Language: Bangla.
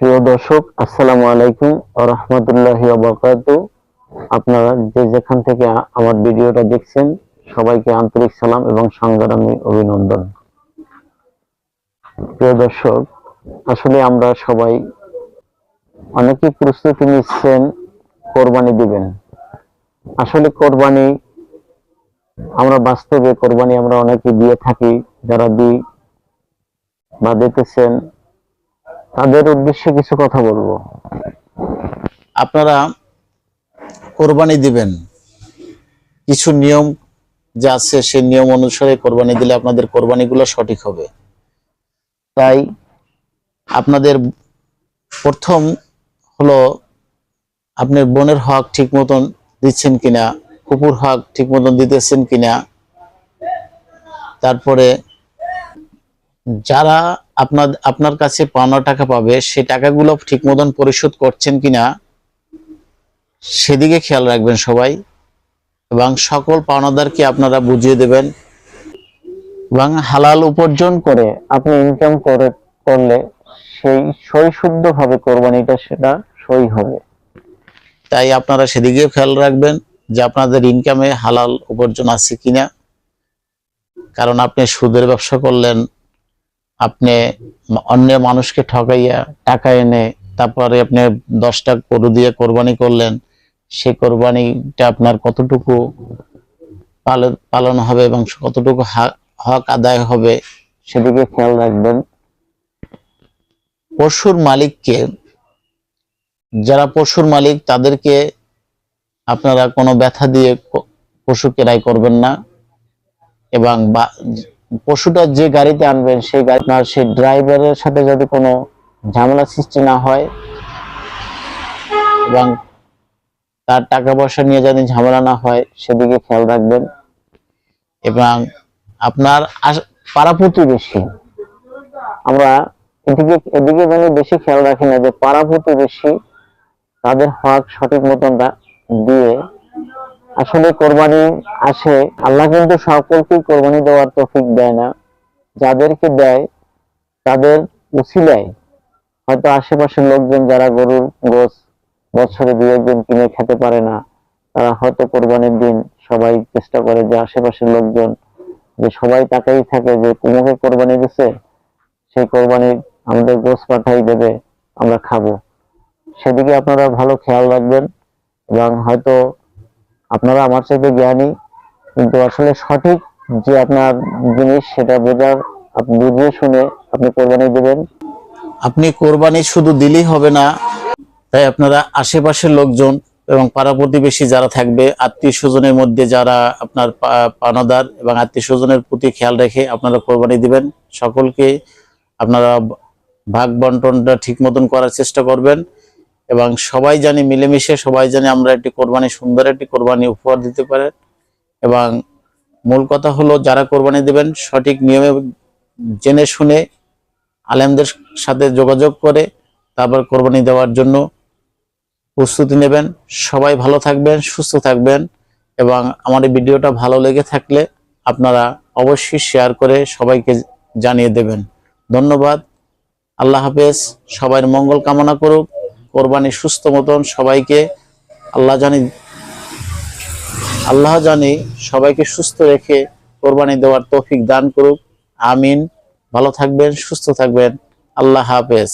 প্রিয় দর্শক, আসসালামু আলাইকুম ওয়া রাহমাতুল্লাহি ওয়া বারাকাতুহু। আপনারা যে যেখান থেকে আমার ভিডিওটা দেখছেন, সবাইকে আন্তরিক সালাম এবং সংগ্রামী অভিনন্দন। প্রিয় দর্শক, আসলে আমরা সবাই অনেকে প্রস্তুতি নিচ্ছেন কোরবানি দিবেন। আসলে কোরবানি আমরা বাস্তবে কোরবানি আমরা অনেকে দিয়ে থাকি, যারা দিই বা দিতেছেন তাদের উদ্দেশ্যে কিছু কথা বলবো। আপনারা কোরবানি দিবেন, কিছু নিয়ম যা আছে সেই নিয়ম অনুসারে কোরবানি দিলে আপনাদের কোরবানিগুলো সঠিক হবে। তাই আপনাদের প্রথম হলো আপনার বোনের হক ঠিক মতন দিচ্ছেন কিনা, ফুপুর হক ঠিক মতন দিতেছেন কিনা, তারপরে যারা আপনার কাছে পাওনা টাকা পাবে সেই টাকাগুলো ঠিক মতন পরিশোধ করছেন কিনা সেদিকে খেয়াল রাখবেন সবাই, এবং সকল পাওনাদারকে আপনারা বুঝিয়ে দেবেন। এবং হালাল উপার্জন করে আপনি ইনকাম করলে সেই সই শুদ্ধ ভাবে কোরবানিটা সেটা সই হবে। তাই আপনারা সেদিকে খেয়াল রাখবেন যে আপনাদের ইনকামে হালাল উপার্জন আছে কিনা। কারণ আপনি সুদের ব্যবসা করলেন, আপনি অন্য মানুষকে ঠকাইয়া টাকা এনে তারপরে আপনি 10টা গরু দিয়ে কোরবানি করলেন, সেই কোরবানিটা আপনার কতটুকু পালন হবে এবং কতটুকু হক আদায় হবে সেদিকে খেয়াল রাখবেন। পশুর মালিককে, যারা পশুর মালিক তাদেরকে আপনারা কোনো ব্যথা দিয়ে পশু ক্রয় করবেন না, এবং পশুটা যে গাড়িতে আনবেন সেই গাড়ি সেই ড্রাইভারের সাথে যদি কোনো ঝামেলা সৃষ্টি না হয় এবং তার টাকা পয়সা নিয়ে যদি ঝামেলা না হয় সেদিকে খেয়াল রাখবেন। এবং আপনার পাড়া প্রতিবেশী, আমরা এদিকে মানে বেশি খেয়াল রাখি না যে পাড়া প্রতিবেশী তাদের হক সঠিক মতন দিয়ে আসলে কোরবানি আসে। আল্লাহ কিন্তু সকলকেই কোরবানি দেওয়ার তৌফিক দেয় না, যাদেরকে দেয় তাদের উসিলায় হয়তো আশেপাশের লোকজন যারা গরুর গোশ বছরে 2-1 দিন কিনে খেতে পারে না, তারা হয়তো কোরবানির দিন সবাই চেষ্টা করে যে আশেপাশের লোকজন যে সবাই তাকাই থাকে যে কুমুকে কোরবানি দিছে, সেই কোরবানির আমাদের গোশ পাঠাই দেবে, আমরা খাবো। সেদিকে আপনারা ভালো খেয়াল রাখবেন। এবং হয়তো আপনারা আমার চাইতে জ্ঞানী, কিন্তু আসলে সঠিক যে আপনার জিনিস সেটা বুঝে শুনে আপনি কোরবানি দিবেন। আপনি কোরবানি শুধু দিলেই হবে না, তাই আপনারা আশেপাশের লোকজন এবং পাড়া প্রতিবেশী যারা থাকবে, আত্মীয় স্বজনের মধ্যে যারা আপনার পাওনাদার এবং আত্মীয় স্বজনের প্রতি খেয়াল রেখে আপনারা কোরবানি দিবেন। সকলকে আপনারা ভাগ বন্টনটা ঠিক মতন করার চেষ্টা করবেন, এবং সবাই জানি মিলেমিশে সবাই জানি আমরা একটি কোরবানি, সুন্দর একটি কোরবানি উপহার দিতে পারেন। এবং মূল কথা হলো যারা কোরবানি দেবেন সঠিক নিয়মে জেনে শুনে আলেমদের সাথে যোগাযোগ করে তারপর কোরবানি দেওয়ার জন্য প্রস্তুতি নেবেন। সবাই ভালো থাকবেন, সুস্থ থাকবেন, এবং আমার এই ভিডিওটা ভালো লেগে থাকলে আপনারা অবশ্যই শেয়ার করে সবাইকে জানিয়ে দেবেন। ধন্যবাদ। আল্লাহ হাফেজ। সবার মঙ্গল কামনা করুক। কোরবানি সুস্থ মতন সবাইকে আল্লাহ জানি সবাইকে সুস্থ রেখে কোরবানি দেওয়ার তৌফিক দান করুক। আমিন। ভালো থাকবেন, সুস্থ থাকবেন। আল্লাহ হাফেজ।